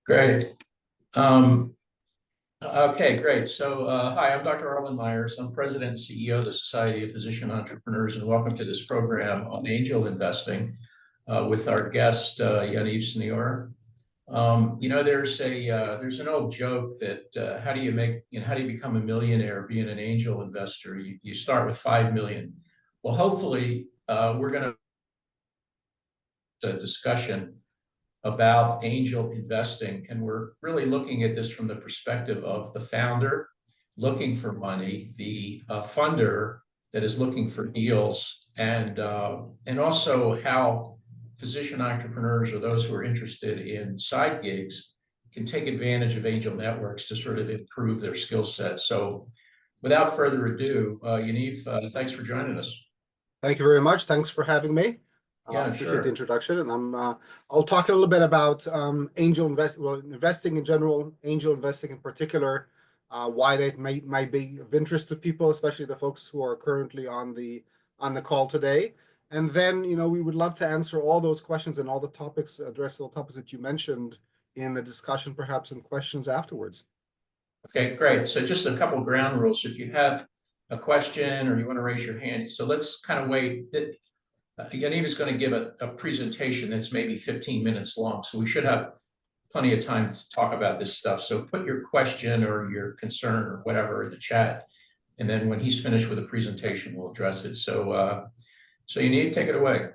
Great. Okay, great. So, hi, I'm Dr. Arlen Myers. I'm President and CEO of the Society of Physician Entrepreneurs, and welcome to this program on angel investing with our guest, Yaniv Senior. There's an old joke that how do you become a millionaire being an angel investor? You start with 5 million. Well, hopefully, we're going to discussion about angel investing. And we're really looking at this from the perspective of the founder looking for money, the funder that is looking for deals, and also how physician entrepreneurs or those who are interested in side gigs can take advantage of angel networks to sort of improve their skill set. So without further ado, Yaniv, thanks for joining us. Thank you very much. Thanks for having me. Yeah, I appreciate sure. the introduction, and I'll talk a little bit about investing in general, angel investing in particular, why that might be of interest to people, especially the folks who are currently on the call today. And then, we would love to answer all those questions and address all the topics that you mentioned in the discussion, perhaps in questions afterwards. Okay, great. So just a couple ground rules. If you have a question or you want to raise your hand, so let's kind of wait. Yaniv is going to give a presentation that's maybe 15 minutes long, so we should have plenty of time to talk about this stuff. So put your question or your concern or whatever in the chat, and then when he's finished with the presentation, we'll address it. So Yaniv, take it away.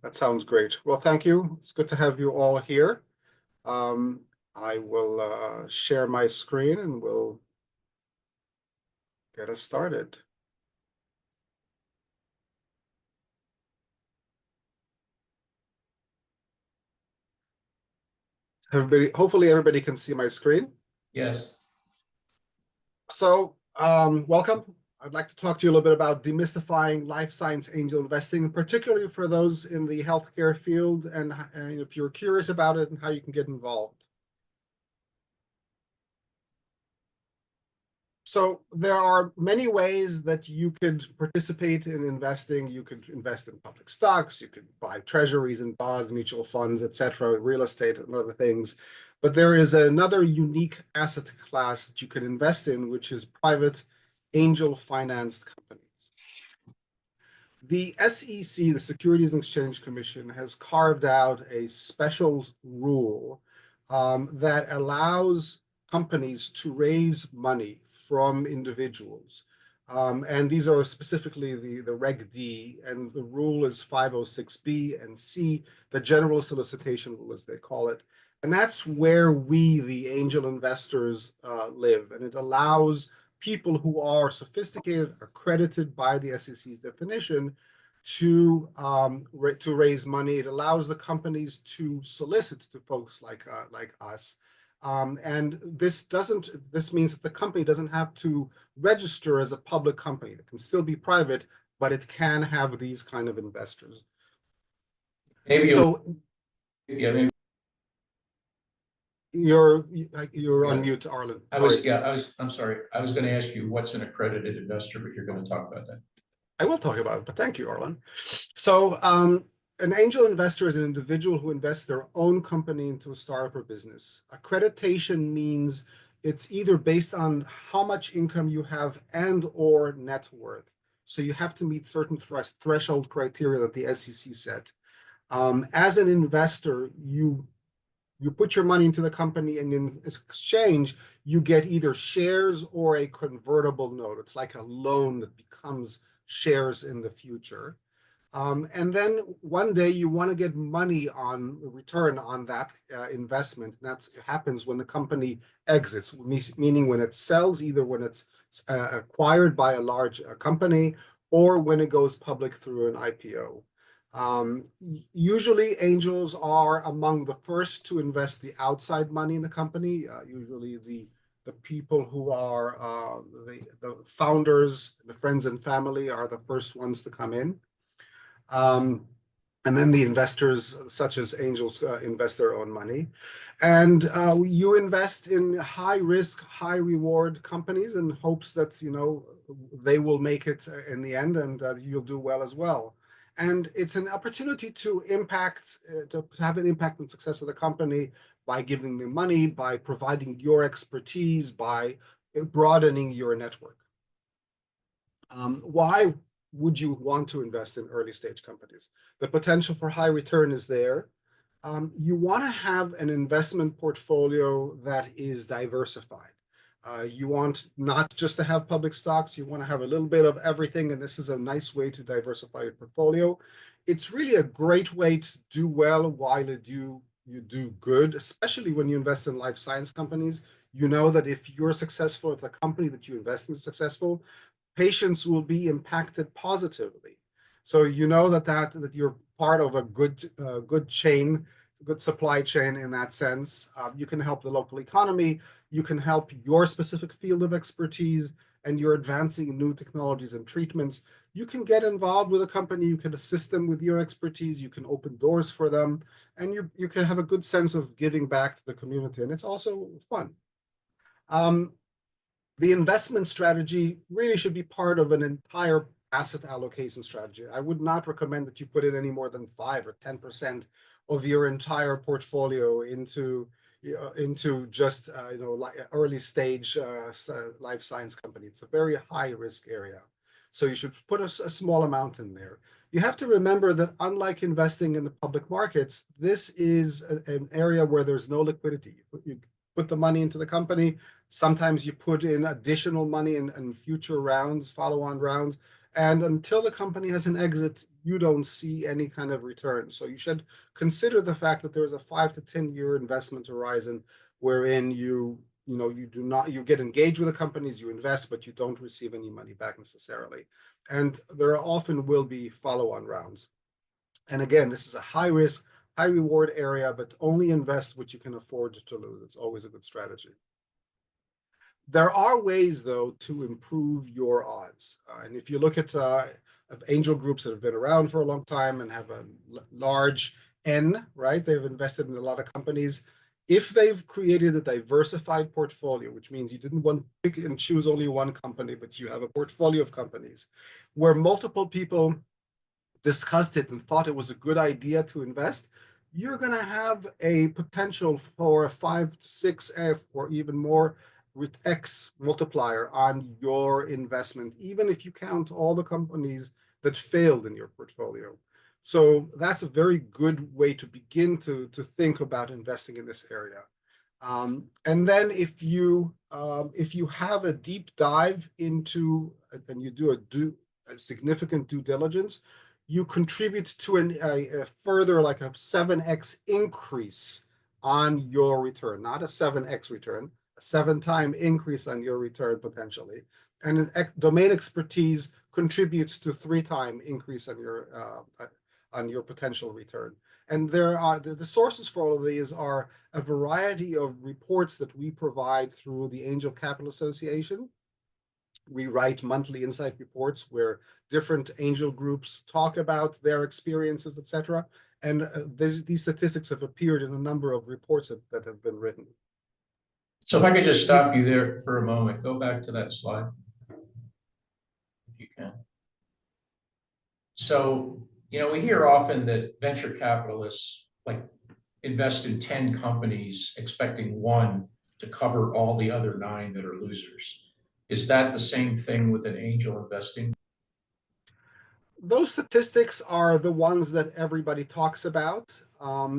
That sounds great. Well, thank you. It's good to have you all here. I will share my screen and we'll get us started. Hopefully everybody can see my screen. Yes. So, welcome. I'd like to talk to you a little bit about demystifying life science angel investing, particularly for those in the healthcare field, and if you're curious about it and how you can get involved. So there are many ways that you could participate in investing. You could invest in public stocks, you could buy treasuries and bonds, mutual funds, etc., real estate and other things. But there is another unique asset class that you can invest in, which is private angel financed companies. The SEC, the Securities and Exchange Commission, has carved out a special rule that allows companies to raise money from individuals. And these are specifically the Reg D, and the rule is 506B and C, the general solicitation rule, as they call it. And that's where we, the angel investors, live. And it allows people who are sophisticated, accredited by the SEC's definition, to raise money. It allows the companies to solicit to folks like us. And this means that the company doesn't have to register as a public company. It can still be private, but it can have these kind of investors. Maybe so. Yeah, maybe. You're on mute, Arlen. Sorry. I'm sorry. I was going to ask you what's an accredited investor, but you're going to talk about that. I will talk about it, but thank you, Arlen. So an angel investor is an individual who invests their own company into a startup or business. Accreditation means it's either based on how much income you have and or net worth. So you have to meet certain threshold criteria that the SEC set. As an investor, you put your money into the company, and in exchange, you get either shares or a convertible note. It's like a loan that becomes shares in the future. And then one day you want to get money on return on that investment. And that happens when the company exits, meaning when it sells, either when it's acquired by a large company or when it goes public through an IPO. Usually angels are among the first to invest the outside money in the company. Usually the people who are the founders, the friends and family, are the first ones to come in. And then the investors, such as angels, invest their own money. And you invest in high risk, high reward companies in hopes that, they will make it in the end, and you'll do well as well. And it's an opportunity to have an impact on the success of the company by giving them money, by providing your expertise, by broadening your network. Why would you want to invest in early stage companies? The potential for high return is there. You want to have an investment portfolio that is diversified. You want not just to have public stocks, you want to have a little bit of everything, and this is a nice way to diversify your portfolio. It's really a great way to do well while you do good, especially when you invest in life science companies. You know that if you're successful, if the company that you invest in is successful, patients will be impacted positively. So you know that you're part of a good chain, good supply chain in that sense. You can help the local economy. You can help your specific field of expertise, and you're advancing new technologies and treatments. You can get involved with a company. You can assist them with your expertise. You can open doors for them, and you can have a good sense of giving back to the community. And it's also fun. The investment strategy really should be part of an entire asset allocation strategy. I would not recommend that you put in any more than 5 or 10% of your entire portfolio into just early stage life science company. It's a very high risk area. So you should put a small amount in there. You have to remember that unlike investing in the public markets, this is an area where there's no liquidity. You put the money into the company. Sometimes you put in additional money in future rounds, follow-on rounds, and until the company has an exit, you don't see any kind of return. So you should consider the fact that there is a 5 to 10 year investment horizon wherein you get engaged with the companies, you invest, but you don't receive any money back necessarily. And there often will be follow-on rounds. And again, this is a high risk, high reward area, but only invest what you can afford to lose. It's always a good strategy. There are ways, though, to improve your odds. And if you look at angel groups that have been around for a long time and have a large N, right? They've invested in a lot of companies. If they've created a diversified portfolio, which means you didn't want to pick and choose only one company, but you have a portfolio of companies where multiple people discussed it and thought it was a good idea to invest, you're going to have a potential for a 5 to 6F or even more with X multiplier on your investment, even if you count all the companies that failed in your portfolio. So that's a very good way to begin to think about investing in this area. And then if you have a deep dive into and you do a significant due diligence, you contribute to a further like a 7X increase on your return, not a 7X return, a 7-time increase on your return potentially. And domain expertise contributes to 3-time increase on your potential return. And there are the sources for all of these are a variety of reports that we provide through the Angel Capital Association. We write monthly insight reports where different angel groups talk about their experiences, etc. And these statistics have appeared in a number of reports that have been written. So if I could just stop you there for a moment, go back to that slide, if you can. So, we hear often that venture capitalists like invest in 10 companies expecting one to cover all the other 9 that are losers. Is that the same thing with an angel investing? Those statistics are the ones that everybody talks about.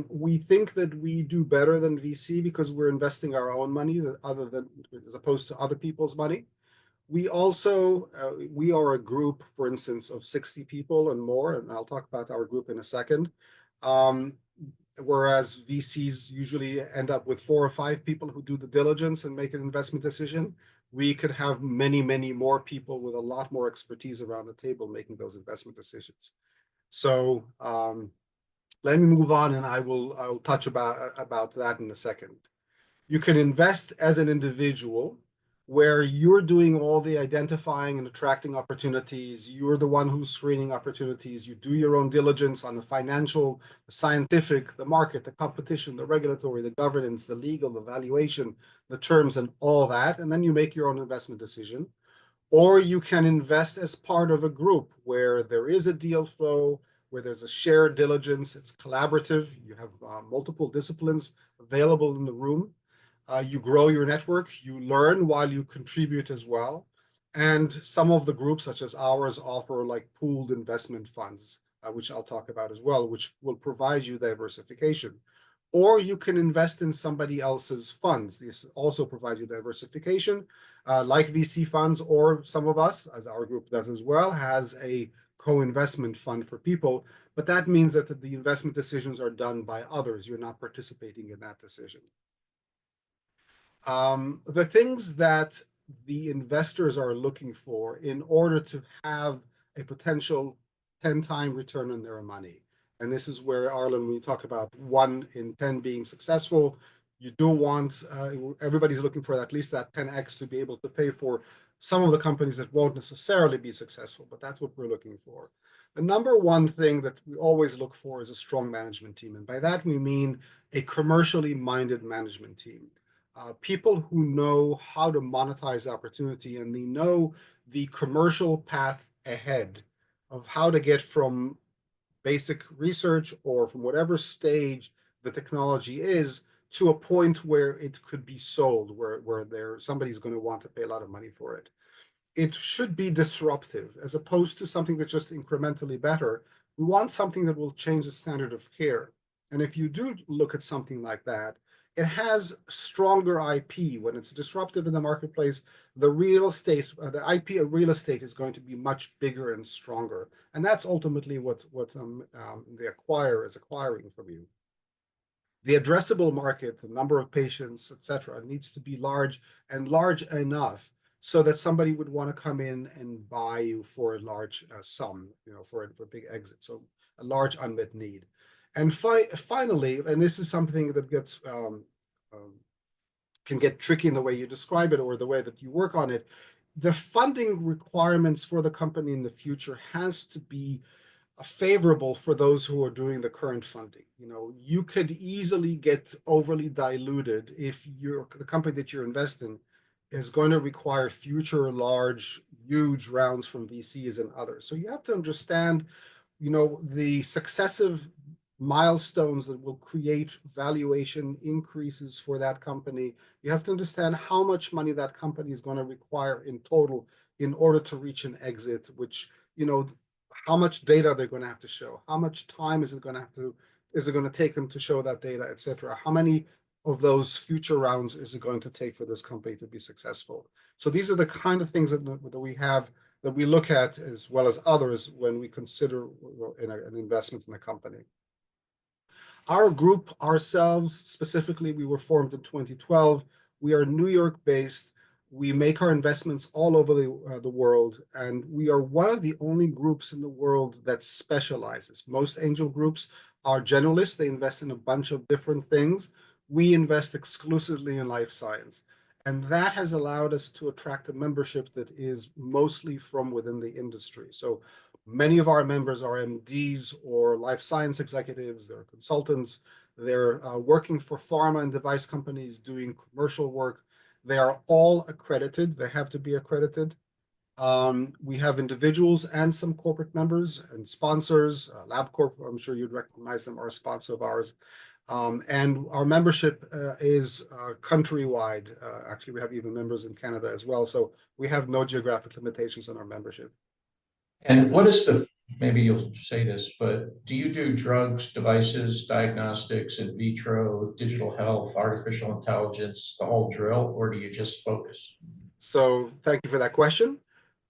We think that we do better than VC because we're investing our own money as opposed to other people's money. We also, we are a group, for instance, of 60 people and more, and I'll talk about our group in a second. Whereas VCs usually end up with 4 or 5 people who do the diligence and make an investment decision. We could have many, many more people with a lot more expertise around the table making those investment decisions. So let me move on, and I'll touch about that in a second. You can invest as an individual where you're doing all the identifying and attracting opportunities. You're the one who's screening opportunities. You do your own diligence on the financial, the scientific, the market, the competition, the regulatory, the governance, the legal, the valuation, the terms, and all that. And then you make your own investment decision. Or you can invest as part of a group where there is a deal flow, where there's a shared diligence, it's collaborative, you have multiple disciplines available in the room. You grow your network, you learn while you contribute as well. And some of the groups, such as ours, offer like pooled investment funds, which I'll talk about as well, which will provide you diversification. Or you can invest in somebody else's funds. This also provides you diversification, like VC funds, or some of us, as our group does as well, has a co-investment fund for people. But that means that the investment decisions are done by others. You're not participating in that decision. The things that the investors are looking for in order to have a potential 10-time return on their money. And this is where, Arlen, when you talk about 1 in 10 being successful, you do want, everybody's looking for at least that 10x to be able to pay for some of the companies that won't necessarily be successful, but that's what we're looking for. The number one thing that we always look for is a strong management team. And by that, we mean a commercially minded management team. People who know how to monetize the opportunity, and they know the commercial path ahead of how to get from basic research or from whatever stage the technology is to a point where it could be sold, where somebody's going to want to pay a lot of money for it. It should be disruptive as opposed to something that's just incrementally better. We want something that will change the standard of care. And if you do look at something like that, it has stronger IP. When it's disruptive in the marketplace, the IP of real estate is going to be much bigger and stronger. And that's ultimately what the acquirer is acquiring from you. The addressable market, the number of patients, et cetera, needs to be large and large enough so that somebody would want to come in and buy you for a large sum, for a big exit. So a large unmet need. And finally, and this is something that can get tricky in the way you describe it or the way that you work on it, the funding requirements for the company in the future has to be favorable for those who are doing the current funding. You could easily get overly diluted if the company that you're investing is going to require future large, huge rounds from VCs and others. So you have to understand, the successive milestones that will create valuation increases for that company. You have to understand how much money that company is going to require in total in order to reach an exit, which, how much data they're going to have to show, how much time is it going to take them to show that data, et cetera. How many of those future rounds is it going to take for this company to be successful? So these are the kind of things that we look at, as well as others, when we consider an investment in a company. Our group ourselves, specifically, we were formed in 2012. We are New York-based. We make our investments all over the world, and we are one of the only groups in the world that specializes. Most angel groups are generalists. They invest in a bunch of different things. We invest exclusively in life science, and that has allowed us to attract a membership that is mostly from within the industry. So many of our members are MDs or life science executives. They're consultants. They're working for pharma and device companies doing commercial work. They are all accredited. They have to be accredited. We have individuals and some corporate members and sponsors. LabCorp, I'm sure you'd recognize them, are a sponsor of ours. And our membership is countrywide. Actually, we have even members in Canada as well. So we have no geographic limitations on our membership. And maybe you'll say this, but do you do drugs, devices, diagnostics, in vitro, digital health, artificial intelligence, the whole drill, or do you just focus? So thank you for that question.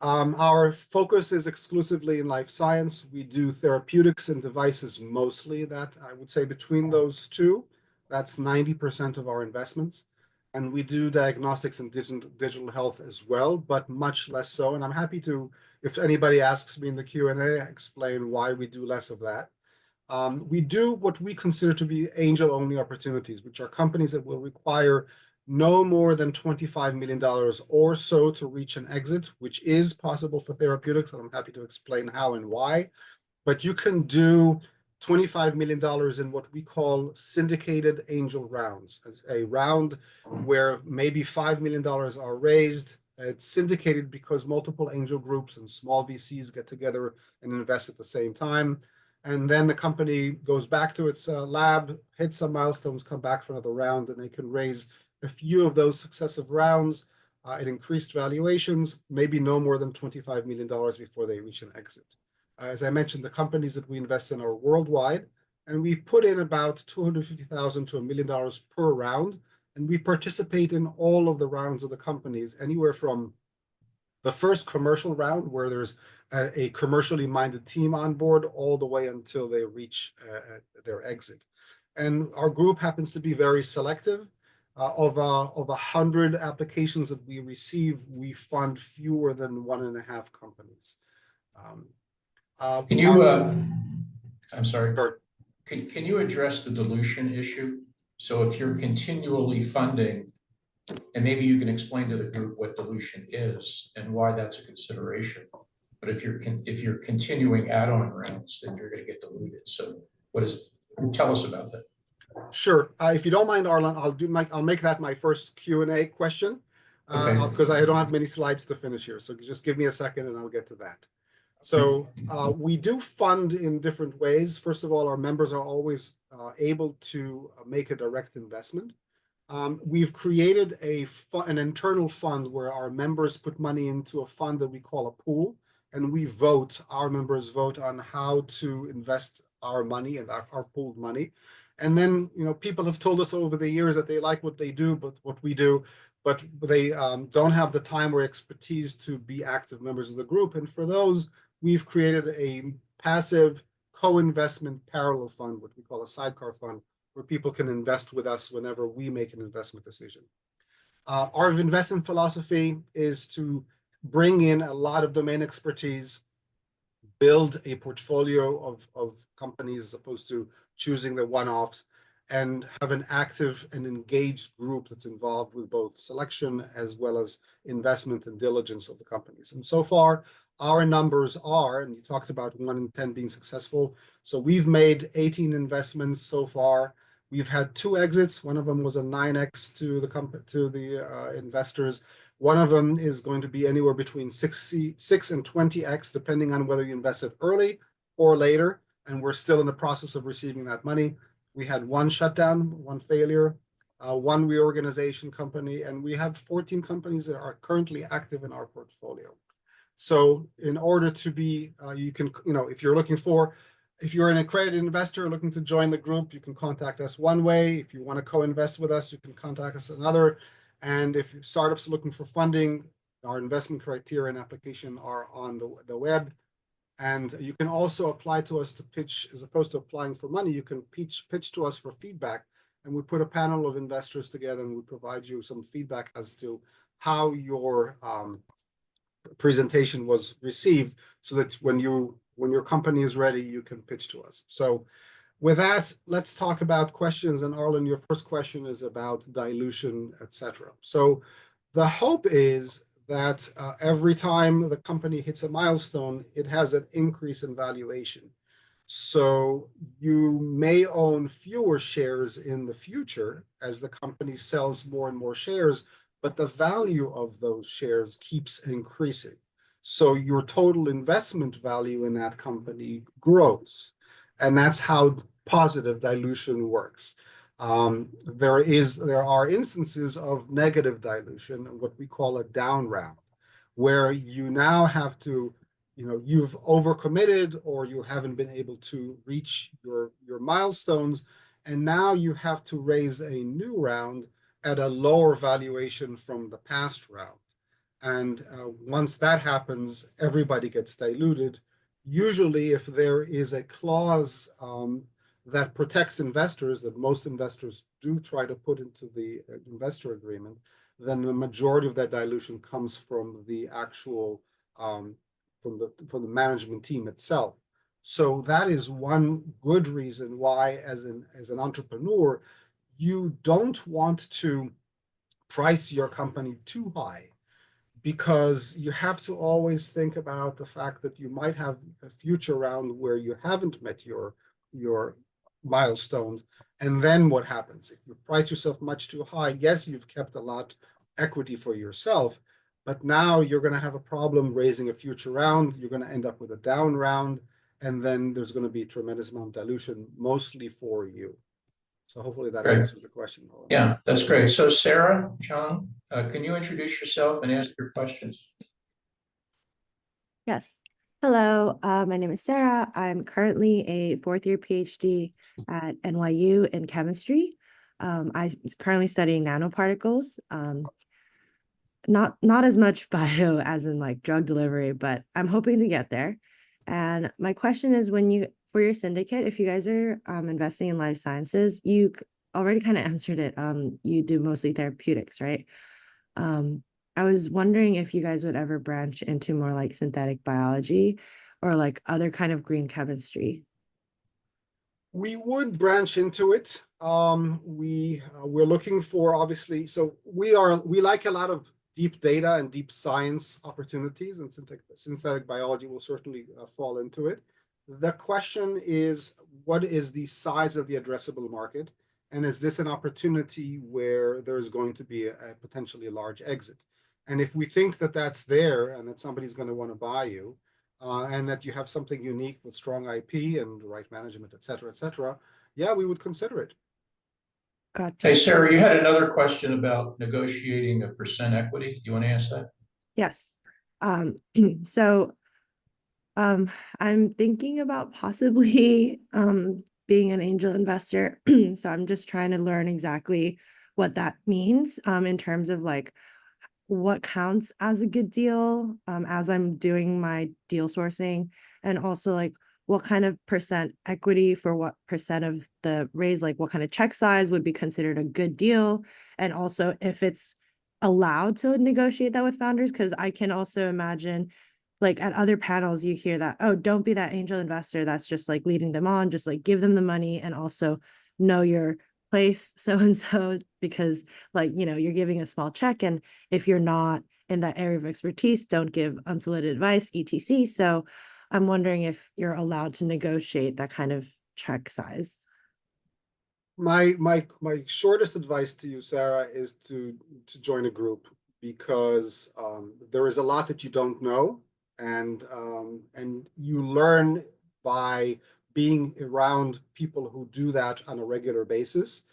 Our focus is exclusively in life science. We do therapeutics and devices mostly. That I would say between those two, that's 90% of our investments. And we do diagnostics and digital health as well, but much less so. And I'm happy to, if anybody asks me in the Q&A, explain why we do less of that. We do what we consider to be angel-only opportunities, which are companies that will require no more than $25 million or so to reach an exit, which is possible for therapeutics, and I'm happy to explain how and why. But you can do $25 million in what we call syndicated angel rounds. It's a round where maybe $5 million are raised. It's syndicated because multiple angel groups and small VCs get together and invest at the same time. and then the company goes back to its lab, hits some milestones, come back for another round, and they can raise a few of those successive rounds at increased valuations, maybe no more than $25 million before they reach an exit. As I mentioned, the companies that we invest in are worldwide, and we put in about $250,000 to $1 million per round, and we participate in all of the rounds of the companies, anywhere from the first commercial round, where there's a commercially minded team on board, all the way until they reach their exit. And our group happens to be very selective. Of 100 applications that we receive, we fund fewer than 1.5 companies. Can you, I'm sorry, Sure. can you address the dilution issue? So if you're continually funding, and maybe you can explain to the group what dilution is and why that's a consideration. But if you're continuing add-on rounds, then you're going to get diluted. So tell us about that. Sure. If you don't mind, Arlen, I'll make that my first Q&A question, Okay. because I don't have many slides to finish here. So just give me a second and I'll get to that. So we do fund in different ways. First of all, our members are always able to make a direct investment. We've created an internal fund where our members put money into a fund that we call a pool, and our members vote on how to invest our money and our pooled money. And then, people have told us over the years that they like what they do, but what we do, but they don't have the time or expertise to be active members of the group. And for those, we've created a passive co-investment parallel fund, what we call a sidecar fund, where people can invest with us whenever we make an investment decision. Our investment philosophy is to bring in a lot of domain expertise, build a portfolio of companies as opposed to choosing the one-offs, and have an active and engaged group that's involved with both selection as well as investment and diligence of the companies. And so far, our numbers are, and you talked about 1 in 10 being successful. So we've made 18 investments so far. We've had 2 exits. One of them was a 9x to the investors. One of them is going to be anywhere between 6 and 20x, depending on whether you invested early or later. And we're still in the process of receiving that money. We had 1 shutdown, 1 failure, 1 reorganization company, and we have 14 companies that are currently active in our portfolio. So in order to be, if you're an accredited investor looking to join the group, you can contact us one way. If you want to co-invest with us, you can contact us another. And if startups are looking for funding, our investment criteria and application are on the web. And you can also apply to us to pitch, as opposed to applying for money, you can pitch to us for feedback. And we put a panel of investors together and we provide you some feedback as to how your presentation was received, so that when your company is ready, you can pitch to us. So with that, let's talk about questions. And Arlen, your first question is about dilution, etc. So the hope is that every time the company hits a milestone, it has an increase in valuation. So you may own fewer shares in the future as the company sells more and more shares, but the value of those shares keeps increasing. So your total investment value in that company grows. And that's how positive dilution works. There are instances of negative dilution, what we call a down round, where you now have to, you've overcommitted or you haven't been able to reach your milestones, and now you have to raise a new round at a lower valuation from the past round. And once that happens, everybody gets diluted. Usually, if there is a clause that protects investors, that most investors do try to put into the investor agreement, then the majority of that dilution comes from the actual from the management team itself. So that is one good reason why, as an entrepreneur, you don't want to price your company too high, because you have to always think about the fact that you might have a future round where you haven't met your milestones. And then what happens? If you price yourself much too high, yes, you've kept a lot equity for yourself, but now you're going to have a problem raising a future round. You're going to end up with a down round. and then there's going to be a tremendous amount of dilution, mostly for you. So hopefully that Great. answers the question, Roland. Yeah, that's great. So Sarah, John, can you introduce yourself and ask your questions? Yes. Hello, my name is Sarah. I'm currently a fourth-year PhD at NYU in chemistry. I'm currently studying nanoparticles. Not as much bio as in like drug delivery, but I'm hoping to get there. And my question is, for your syndicate, if you guys are investing in life sciences, you already kind of answered it. You do mostly therapeutics, right? I was wondering if you guys would ever branch into more like synthetic biology or like other kind of green chemistry. We would branch into it. We're looking for, obviously, so we like a lot of deep data and deep science opportunities, and synthetic biology will certainly fall into it. The question is, what is the size of the addressable market? And is this an opportunity where there's going to be a potentially a large exit? And if we think that that's there and that somebody's going to want to buy you, and that you have something unique with strong IP and the right management, et cetera, yeah, we would consider it. Gotcha. Hey, Sarah, you had another question about negotiating a percent equity. You want to ask that? Yes. So I'm thinking about possibly being an angel investor. So I'm just trying to learn exactly what that means in terms of like what counts as a good deal as I'm doing my deal sourcing, and also like what kind of percent equity for what percent of the raise, like what kind of check size would be considered a good deal, and also if it's allowed to negotiate that with founders, because I can also imagine like at other panels you hear that, oh, don't be that angel investor that's just like leading them on, just like give them the money and also know your place so and so, because like you're giving a small check, and if you're not in that area of expertise, don't give unsolicited advice, etc. So I'm wondering if you're allowed to negotiate that kind of check size. My shortest advice to you, Sarah, is to join a group, because there is a lot that you don't know, and you learn by being around people who do that on a regular basis.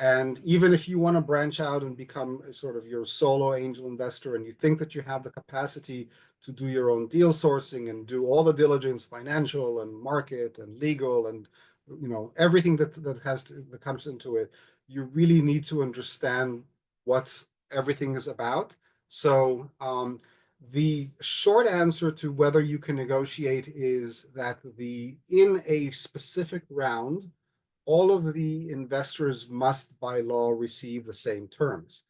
And even if you want to branch out and become a sort of your solo angel investor, and you think that you have the capacity to do your own deal sourcing and do all the diligence, financial and market and legal and everything that comes into it, you really need to understand what everything is about. So the short answer to whether you can negotiate is that in a specific round, all of the investors must by law receive the same terms.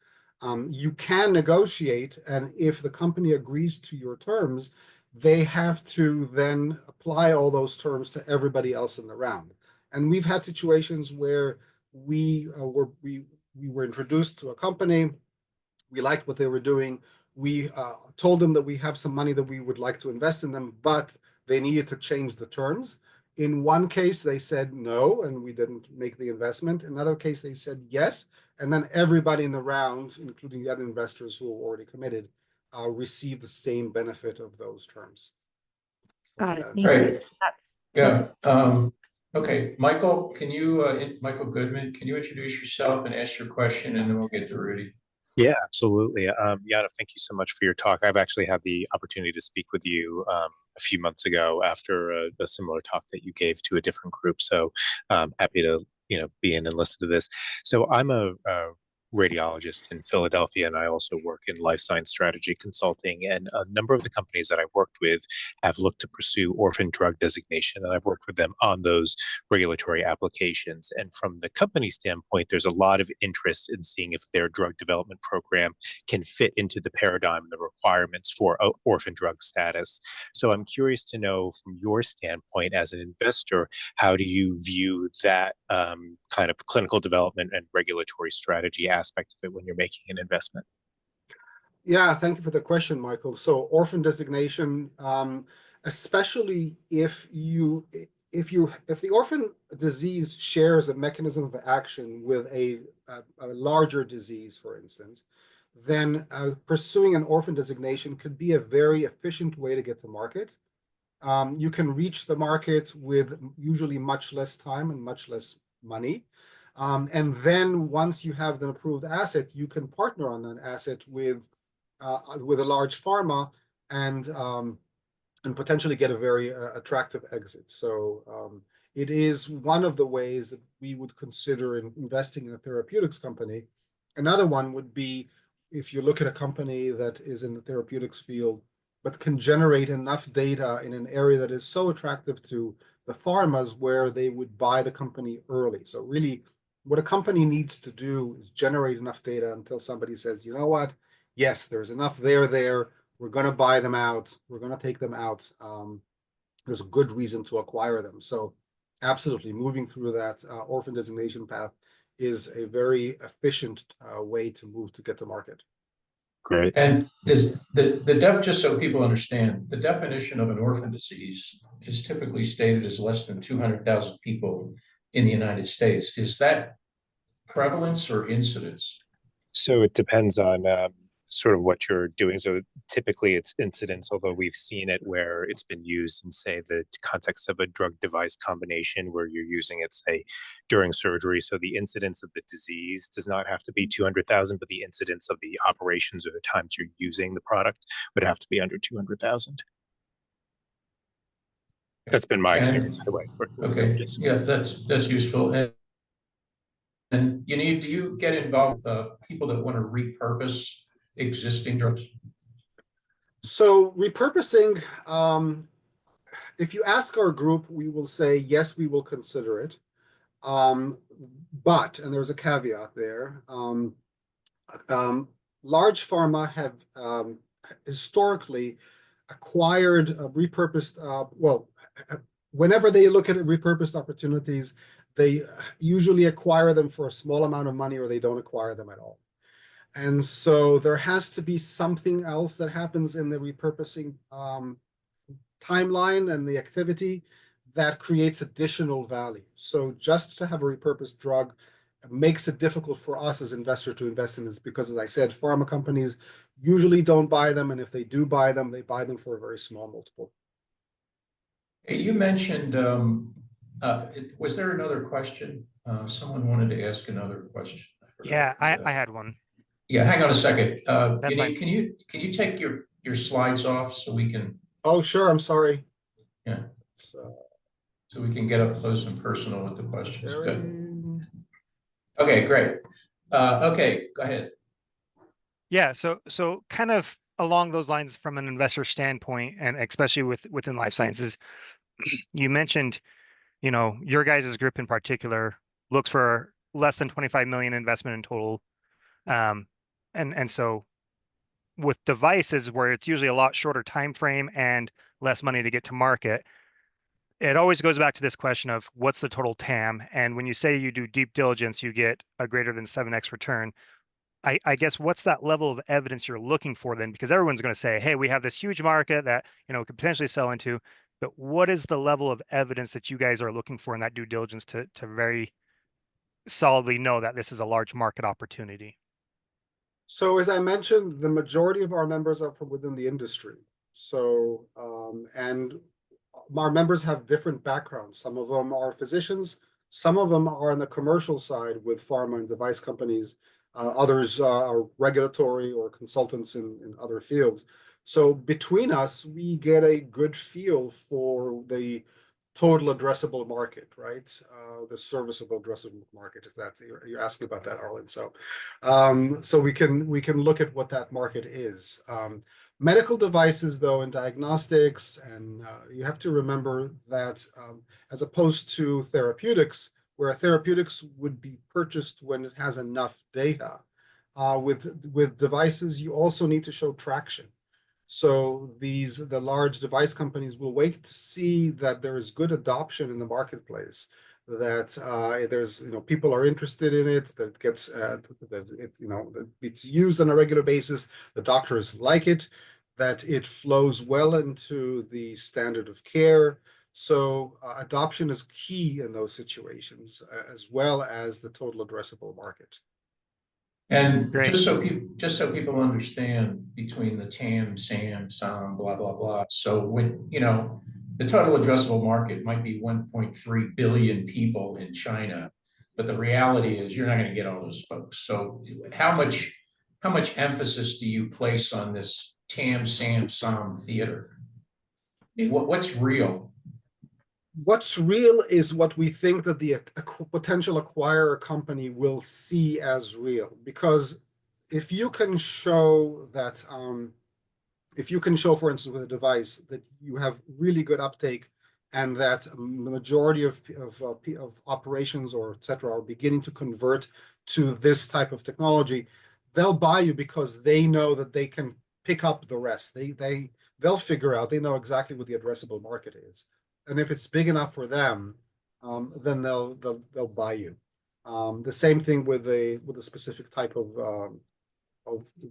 You can negotiate, and if the company agrees to your terms, they have to then apply all those terms to everybody else in the round. And we've had situations where we were introduced to a company, we liked what they were doing, we told them that we have some money that we would like to invest in them, but they needed to change the terms. In one case, they said no, and we didn't make the investment. In another case, they said yes, and then everybody in the round, including the other investors who were already committed, received the same benefit of those terms. Got it. Great. That's Yeah. Okay, Michael, Michael Goodman, can you introduce yourself and ask your question, and then we'll get to Rudy. Yeah, absolutely. Yana, thank you so much for your talk. I've actually had the opportunity to speak with you a few months ago after a similar talk that you gave to a different group. So happy to be in and listen to this. So I'm a radiologist in Philadelphia, and I also work in life science strategy consulting. And a number of the companies that I worked with have looked to pursue orphan drug designation, and I've worked with them on those regulatory applications. And from the company standpoint, there's a lot of interest in seeing if their drug development program can fit into the paradigm and the requirements for orphan drug status. So I'm curious to know, from your standpoint as an investor, how do you view that kind of clinical development and regulatory strategy aspect of it when you're making an investment? Yeah, thank you for the question, Michael. So orphan designation, especially if the orphan disease shares a mechanism of action with a larger disease, for instance, then pursuing an orphan designation could be a very efficient way to get to market. You can reach the market with usually much less time and much less money. And then once you have an approved asset, you can partner on that asset with a large pharma and potentially get a very attractive exit. So it is one of the ways that we would consider investing in a therapeutics company. Another one would be if you look at a company that is in the therapeutics field, but can generate enough data in an area that is so attractive to the pharmas where they would buy the company early. So really, what a company needs to do is generate enough data until somebody says, you know what, yes, there's enough there. We're going to buy them out. We're going to take them out. There's a good reason to acquire them. So absolutely, moving through that orphan designation path is a very efficient way to move to get to market. Great. And is just so people understand, the definition of an orphan disease is typically stated as less than 200,000 people in the United States. Is that prevalence or incidence? So it depends on sort of what you're doing. So typically it's incidence, although we've seen it where it's been used in, say, the context of a drug device combination where you're using it, say, during surgery. So the incidence of the disease does not have to be 200,000, but the incidence of the operations or the times you're using the product would have to be under 200,000. That's been my experience anyway. Okay, Yes. yeah, that's useful. And do you get involved with people that want to repurpose existing drugs? So repurposing, if you ask our group, we will say, yes, we will consider it. But, and there's a caveat there, large pharma have historically acquired repurposed, whenever they look at repurposed opportunities, they usually acquire them for a small amount of money or they don't acquire them at all. And so there has to be something else that happens in the repurposing timeline and the activity that creates additional value. So just to have a repurposed drug makes it difficult for us as investors to invest in this because, as I said, pharma companies usually don't buy them. And if they do buy them, they buy them for a very small multiple. Hey, you mentioned, was there another question? Someone wanted to ask another question. Yeah, I had one. Yeah, hang on a second. That's fine. Can you take your slides off so we can? Oh, sure. I'm sorry. Yeah. So we can get up close and personal with the questions. Good. Okay, great. Okay, go ahead. Yeah, so kind of along those lines from an investor standpoint, and especially within life sciences, you mentioned, your guys' group in particular looks for less than 25 million investment in total. And so with devices where it's usually a lot shorter time frame and less money to get to market, it always goes back to this question of what's the total TAM? And when you say you do deep diligence, you get a greater than 7x return. I guess what's that level of evidence you're looking for then? Because everyone's going to say, hey, we have this huge market that, could potentially sell into, but what is the level of evidence that you guys are looking for in that due diligence to very solidly know that this is a large market opportunity? So as I mentioned, the majority of our members are from within the industry. So, and our members have different backgrounds. Some of them are physicians. Some of them are on the commercial side with pharma and device companies. Others are regulatory or consultants in other fields. So between us, we get a good feel for the total addressable market, right? The serviceable addressable market, if that's you're asking about that, Arlen. So, so we can look at what that market is. Medical devices, though, and diagnostics, and you have to remember that as opposed to therapeutics, where therapeutics would be purchased when it has enough data, with devices, you also need to show traction. So the large device companies will wait to see that there is good adoption in the marketplace, that there's people are interested in it, that it gets that it's used on a regular basis, the doctors like it, that it flows well into the standard of care. So adoption is key in those situations, as well as the total addressable market. And Great. just so people understand between the TAM, SAM, SOM, blah, blah, blah. So when, the total addressable market might be 1.3 billion people in China, but the reality is you're not going to get all those folks. So how much emphasis do you place on this TAM, SAM, SOM theater? I mean, what's real? What's real is what we think that the potential acquirer company will see as real. Because if you can show that, for instance, with a device that you have really good uptake and that the majority of operations or et cetera are beginning to convert to this type of technology, they'll buy you because they know that they can pick up the rest. They'll figure out, they know exactly what the addressable market is. And if it's big enough for them, then they'll buy you. The same thing with a specific type of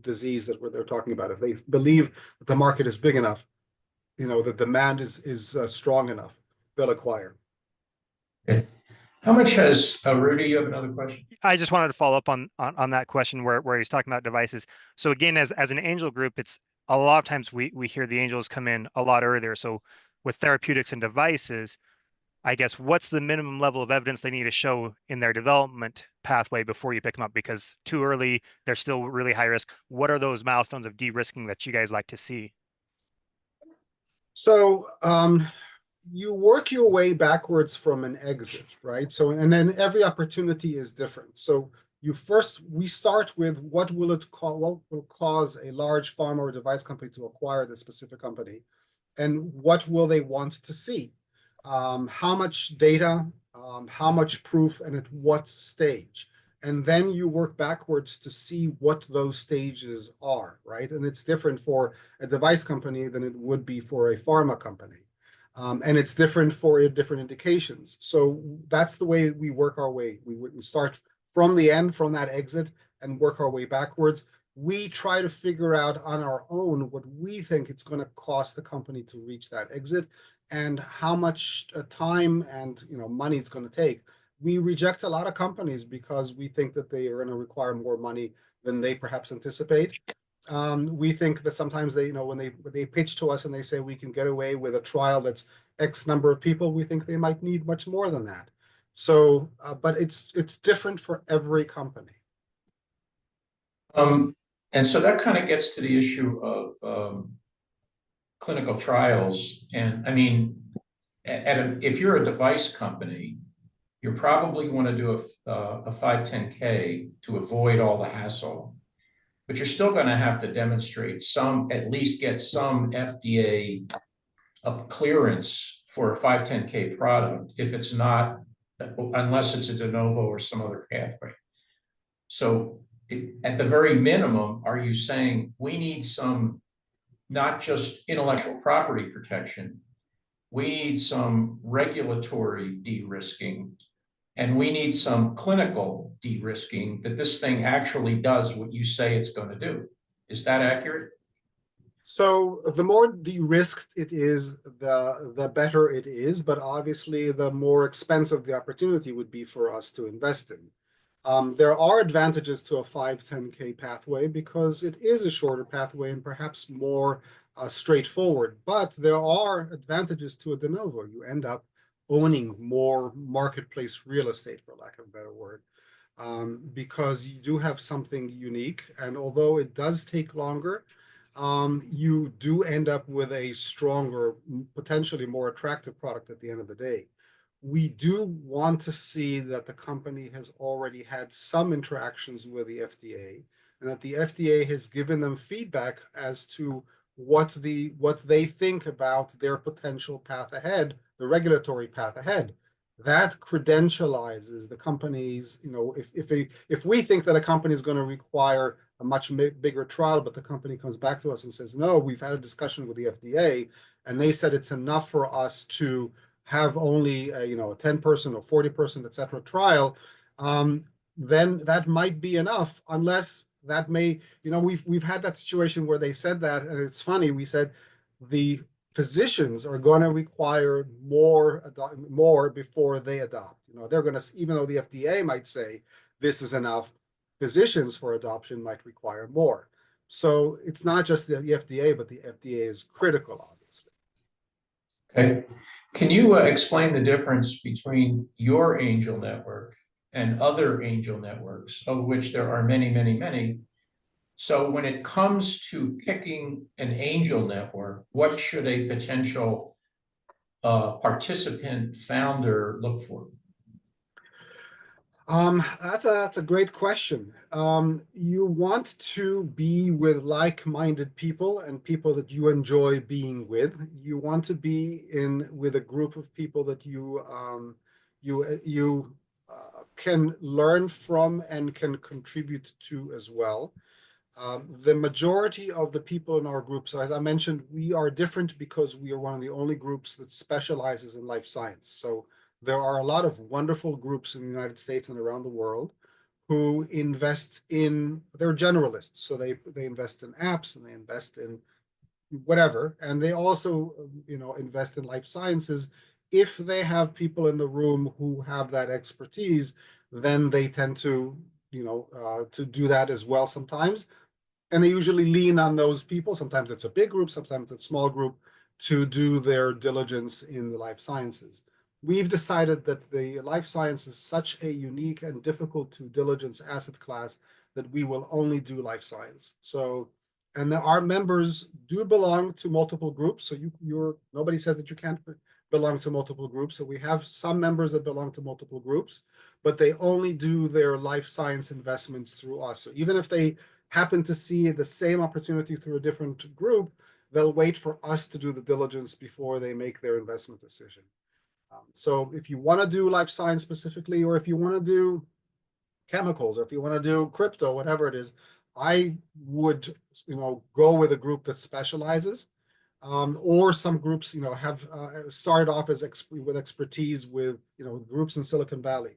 disease that they're talking about. If they believe that the market is big enough, the demand is strong enough, they'll acquire. Okay. How much has Rudy? You have another question? I just wanted to follow up on that question where he's talking about devices. So again, as an angel group, it's a lot of times we hear the angels come in a lot earlier. So with therapeutics and devices, I guess what's the minimum level of evidence they need to show in their development pathway before you pick them up? Because too early, they're still really high risk. What are those milestones of de-risking that you guys like to see? So you work your way backwards from an exit, right? So, and then every opportunity is different. So we start with what will cause a large pharma or device company to acquire the specific company, and what will they want to see? How much data, how much proof, and at what stage? And then you work backwards to see what those stages are, right? And it's different for a device company than it would be for a pharma company. And it's different for different indications. So that's the way we work our way. We start from the end, from that exit, and work our way backwards. We try to figure out on our own what we think it's going to cost the company to reach that exit and how much time and money it's going to take. We reject a lot of companies because we think that they are going to require more money than they perhaps anticipate. We think that sometimes when they pitch to us and they say we can get away with a trial that's X number of people, we think they might need much more than that. So, but it's different for every company. And so that kind of gets to the issue of clinical trials. And I mean, if you're a device company, you probably want to do a 510K to avoid all the hassle. But you're still going to have to demonstrate at least get some FDA clearance for a 510K product if it's not, unless it's a de novo or some other pathway. So at the very minimum, are you saying we need some, not just intellectual property protection, we need some regulatory de-risking, and we need some clinical de-risking that this thing actually does what you say it's going to do? Is that accurate? So the more de-risked it is, the better it is, but obviously the more expensive the opportunity would be for us to invest in. There are advantages to a 510K pathway because it is a shorter pathway and perhaps more straightforward, but there are advantages to a de novo. You end up owning more marketplace real estate, for lack of a better word, because you do have something unique. And although it does take longer, you do end up with a stronger, potentially more attractive product at the end of the day. We do want to see that the company has already had some interactions with the FDA and that the FDA has given them feedback as to what they think about their potential path ahead, the regulatory path ahead. That credentializes the companies. If we think that a company is going to require a much bigger trial, but the company comes back to us and says, no, we've had a discussion with the FDA, and they said it's enough for us to have only a 10-person or 40-person, et cetera, trial, then that might be enough, unless that may, we've had that situation where they said that, and it's funny, we said the physicians are going to require more before they adopt. They're going to, even though the FDA might say this is enough, physicians for adoption might require more. So it's not just the FDA, but the FDA is critical, obviously. Okay. Can you explain the difference between your angel network and other angel networks, of which there are many, many, many? So when it comes to picking an angel network, what should a potential participant founder look for? That's a great question. You want to be with like-minded people and people that you enjoy being with. You want to be in with a group of people that you can learn from and can contribute to as well. The majority of the people in our group, so as I mentioned, we are different because we are one of the only groups that specializes in life science. So there are a lot of wonderful groups in the United States and around the world who invest in, they're generalists. So they invest in apps and they invest in whatever, and they also invest in life sciences. If they have people in the room who have that expertise, then they tend to to do that as well sometimes, and they usually lean on those people. Sometimes it's a big group, sometimes it's a small group, to do their diligence in the life sciences. We've decided that the life science is such a unique and difficult to diligence asset class that we will only do life science. So, and our members do belong to multiple groups. So nobody says that you can't belong to multiple groups. So we have some members that belong to multiple groups, but they only do their life science investments through us. So even if they happen to see the same opportunity through a different group, they'll wait for us to do the diligence before they make their investment decision. So if you want to do life science specifically, or if you want to do chemicals, or if you want to do crypto, whatever it is, I would go with a group that specializes. Or some groups have started off as with expertise with groups in Silicon Valley.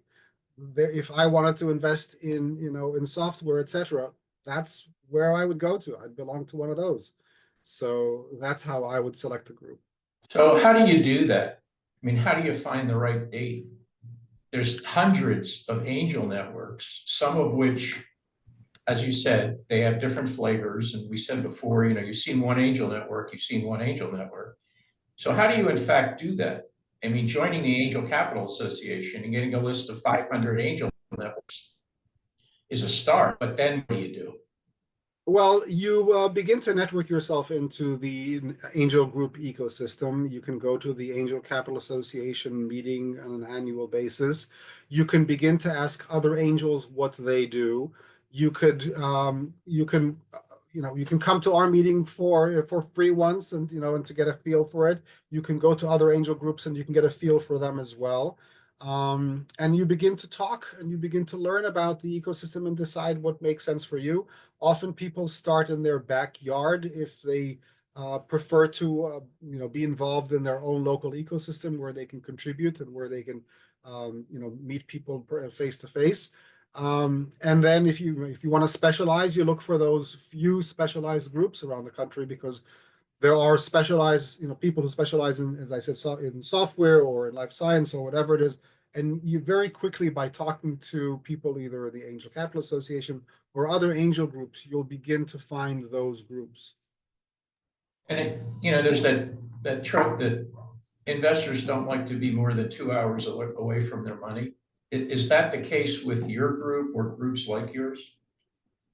If I wanted to invest in software, etc., that's where I would go to. I'd belong to one of those. So that's how I would select a group. So how do you do that? I mean, how do you find the right date? There's hundreds of angel networks, some of which, as you said, they have different flavors. And we said before, you've seen one angel network, you've seen one angel network. So how do you in fact do that? I mean, joining the Angel Capital Association and getting a list of 500 angel networks is a start, but then what do you do? Well, you begin to network yourself into the angel group ecosystem. You can go to the Angel Capital Association meeting on an annual basis. You can begin to ask other angels what they do. You can come to our meeting for free once, and to get a feel for it. You can go to other angel groups and you can get a feel for them as well. And you begin to talk and you begin to learn about the ecosystem and decide what makes sense for you. Often people start in their backyard if they prefer to be involved in their own local ecosystem where they can contribute and where they can meet people face to face. And then if you want to specialize, you look for those few specialized groups around the country, because there are specialized people who specialize in, as I said, in software or in life science or whatever it is. And you very quickly, by talking to people, either the Angel Capital Association or other angel groups, you'll begin to find those groups. And there's that trope that investors don't like to be more than 2 hours away from their money. Is that the case with your group or groups like yours?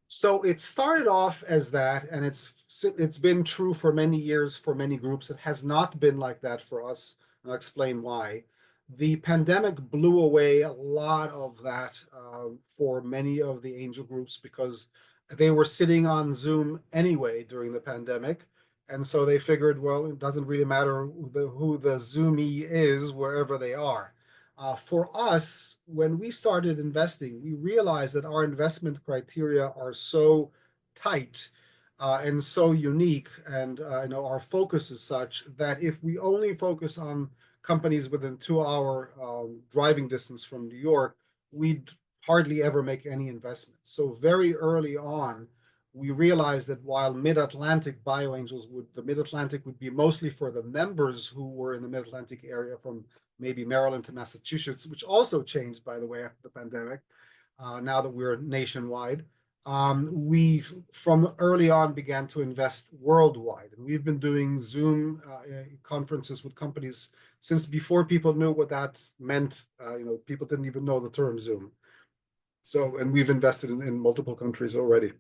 So it started off as that, and it's been true for many years for many groups. It has not been like that for us, and I'll explain why. The pandemic blew away a lot of that for many of the angel groups, because they were sitting on Zoom anyway during the pandemic. And so they figured, well, it doesn't really matter who the Zoomie is, wherever they are. For us, when we started investing, we realized that our investment criteria are so tight and so unique, and our focus is such that if we only focus on companies within 2-hour driving distance from New York, we'd hardly ever make any investments. So very early on, we realized that while Mid-Atlantic BioAngels the Mid-Atlantic would be mostly for the members who were in the Mid-Atlantic area from maybe Maryland to Massachusetts, which also changed, by the way, after the pandemic, now that we're nationwide. we from early on began to invest worldwide, and we've been doing Zoom conferences with companies since before people knew what that meant. People didn't even know the term Zoom. So, and we've invested in multiple countries already.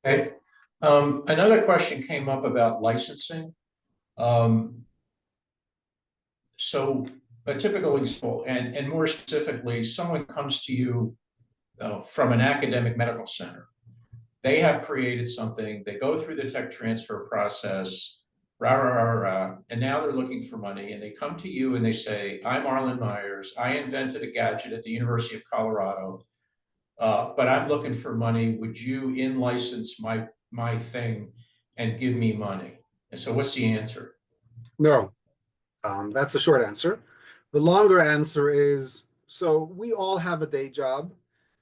Okay. Another question came up about licensing. So a typical example, and more specifically, someone comes to you from an academic medical center. They have created something, they go through the tech transfer process, and now they're looking for money, and they come to you and they say, I'm Arlen Myers, I invented a gadget at the University of Colorado, but I'm looking for money. Would you in-license my thing and give me money? And so what's the answer? No, that's the short answer. The longer answer is, so we all have a day job,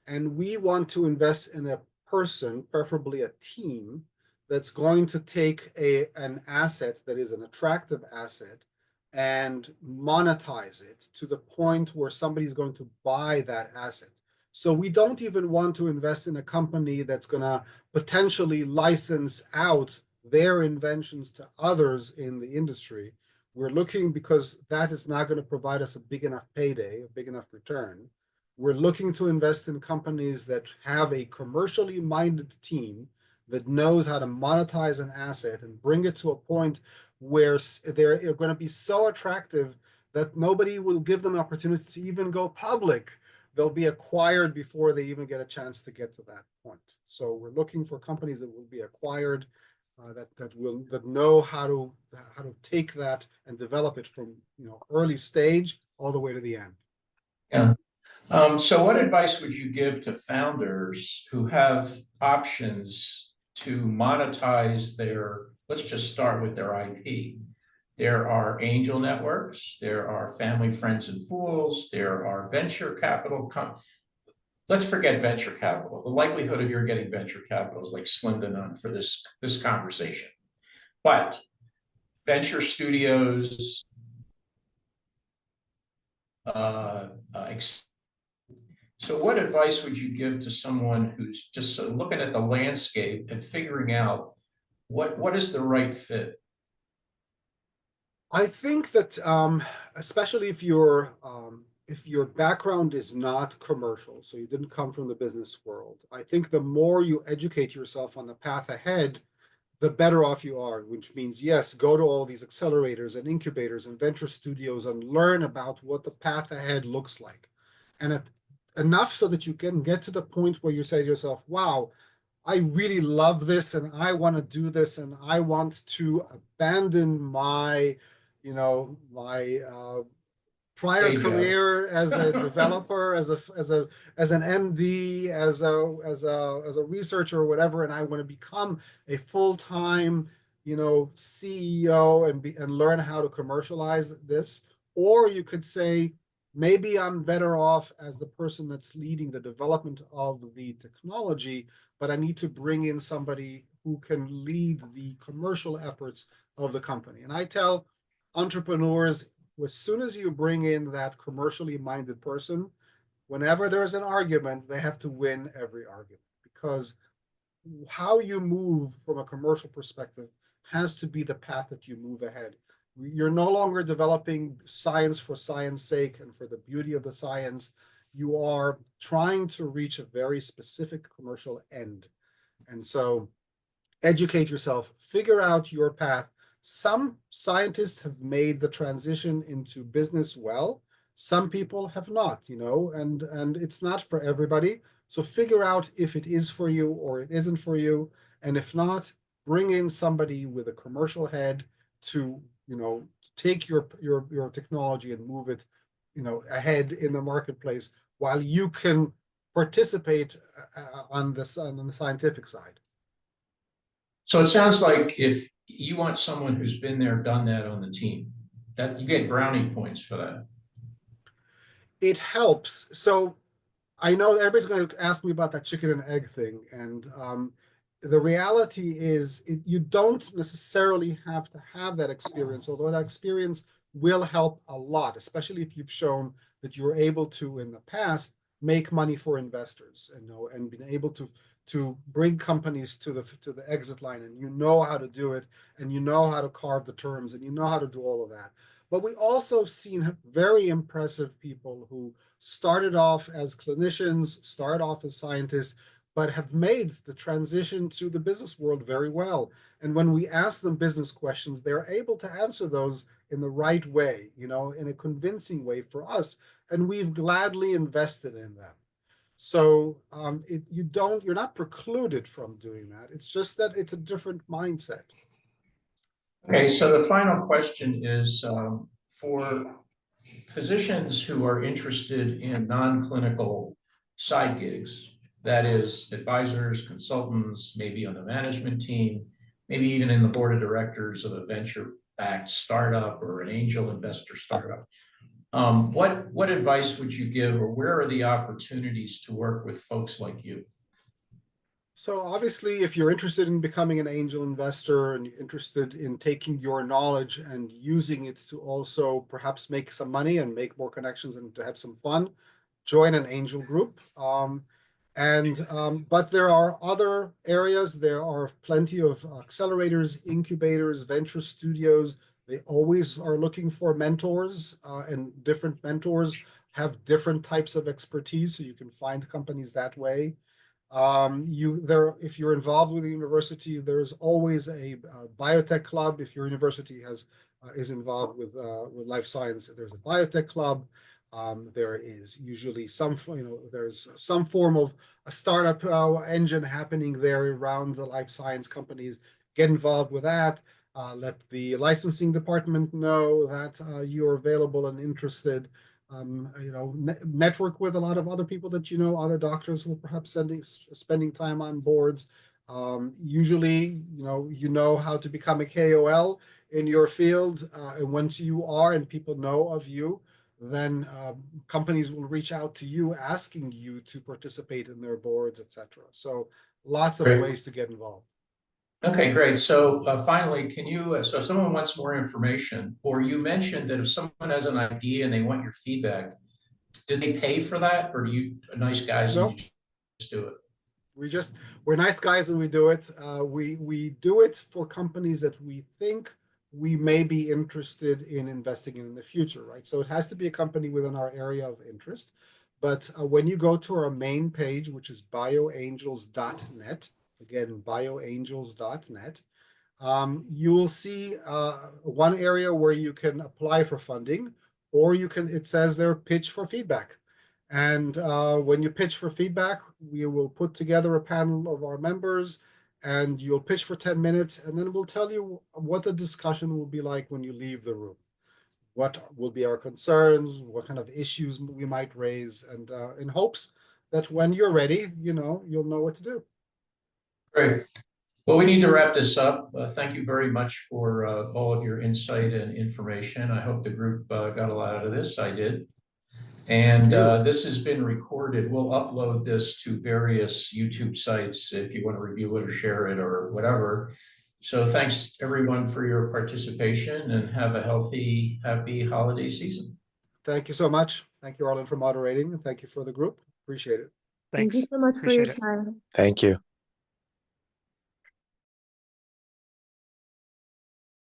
and we want to invest in a person, preferably a team, that's going to take an asset that is an attractive asset and monetize it to the point where somebody's going to buy that asset. So we don't even want to invest in a company that's going to potentially license out their inventions to others in the industry. We're looking, because that is not going to provide us a big enough payday, a big enough return. We're looking to invest in companies that have a commercially minded team that knows how to monetize an asset and bring it to a point where they're going to be so attractive that nobody will give them an opportunity to even go public. They'll be acquired before they even get a chance to get to that point. So we're looking for companies that will be acquired, that know how to take that and develop it from early stage all the way to the end. Yeah. So what advice would you give to founders who have options to monetize let's just start with their IP. There are angel networks, there are family, friends, and fools, there are venture capital. Let's forget venture capital. The likelihood of your getting venture capital is like slim to none for this conversation. But venture studios, so what advice would you give to someone who's just looking at the landscape and figuring out what is the right fit? I think that especially if your background is not commercial, so you didn't come from the business world, I think the more you educate yourself on the path ahead, the better off you are, which means, yes, go to all these accelerators and incubators and venture studios and learn about what the path ahead looks like. And enough so that you can get to the point where you say to yourself, wow, I really love this and I want to do this and I want to abandon my prior career as a developer, as an MD, as a researcher or whatever, and I want to become a full-time, CEO and learn how to commercialize this. Or you could say, maybe I'm better off as the person that's leading the development of the technology, but I need to bring in somebody who can lead the commercial efforts of the company. And I tell entrepreneurs, as soon as you bring in that commercially minded person, whenever there's an argument, they have to win every argument, because how you move from a commercial perspective has to be the path that you move ahead. You're no longer developing science for science sake and for the beauty of the science. You are trying to reach a very specific commercial end. And so educate yourself, figure out your path. Some scientists have made the transition into business well. Some people have not, and it's not for everybody. So figure out if it is for you or it isn't for you. And if not, bring in somebody with a commercial head to, take your technology and move it, ahead in the marketplace while you can participate on the scientific side. So it sounds like if you want someone who's been there, done that on the team, that you get brownie points for that. It helps. So I know everybody's going to ask me about that chicken and egg thing. And the reality is you don't necessarily have to have that experience, although that experience will help a lot, especially if you've shown that you're able to, in the past, make money for investors, and and being able to bring companies to the exit line, and you know how to do it, and you know how to carve the terms, and you know how to do all of that. But we also seen very impressive people who started off as clinicians, started off as scientists, but have made the transition to the business world very well. And when we ask them business questions, they're able to answer those in the right way, in a convincing way for us. And we've gladly invested in them. So you're not precluded from doing that. It's just that it's a different mindset. Okay, so the final question is for physicians who are interested in non-clinical side gigs, that is advisors, consultants, maybe on the management team, maybe even in the board of directors of a venture-backed startup or an angel investor startup. What advice would you give, or where are the opportunities to work with folks like you? So obviously, if you're interested in becoming an angel investor and you're interested in taking your knowledge and using it to also perhaps make some money and make more connections and to have some fun, join an angel group. But there are other areas. There are plenty of accelerators, incubators, venture studios. They always are looking for mentors, and different mentors have different types of expertise, so you can find companies that way. If you're involved with the university, there's always a biotech club. If your university is involved with life science, there's a biotech club. There is usually there's some form of a startup engine happening there around the life science companies. Get involved with that. Let the licensing department know that you're available and interested. Network with a lot of other people that other doctors who are perhaps spending time on boards. Usually, you know how to become a KOL in your field, and once you are and people know of you, then companies will reach out to you asking you to participate in their boards, etc. So lots of ways to get involved. Okay, great. So finally, so if someone wants more information, or you mentioned that if someone has an idea and they want your feedback, do they pay for that, or do you nice guys and you just do it? We're nice guys and we do it. We do it for companies that we think we may be interested in investing in the future, right? So it has to be a company within our area of interest. But when you go to our main page, which is bioangels.net, again, bioangels.net, you will see one area where you can apply for funding, or it says there, pitch for feedback. And when you pitch for feedback, we will put together a panel of our members, and you'll pitch for 10 minutes, and then we'll tell you what the discussion will be like when you leave the room. What will be our concerns, what kind of issues we might raise, and in hopes that when you're ready, you'll know what to do. Great. Well, we need to wrap this up. Thank you very much for all of your insight and information. I hope the group got a lot out of this. I did. And this has been recorded. We'll upload this to various YouTube sites if you want to review it or share it or whatever. So thanks everyone for your participation, and have a healthy, happy holiday season. Thank you so much. Thank you, Arlen, for moderating, and thank you for the group. Appreciate it. Thank you so much for your time. Thank you.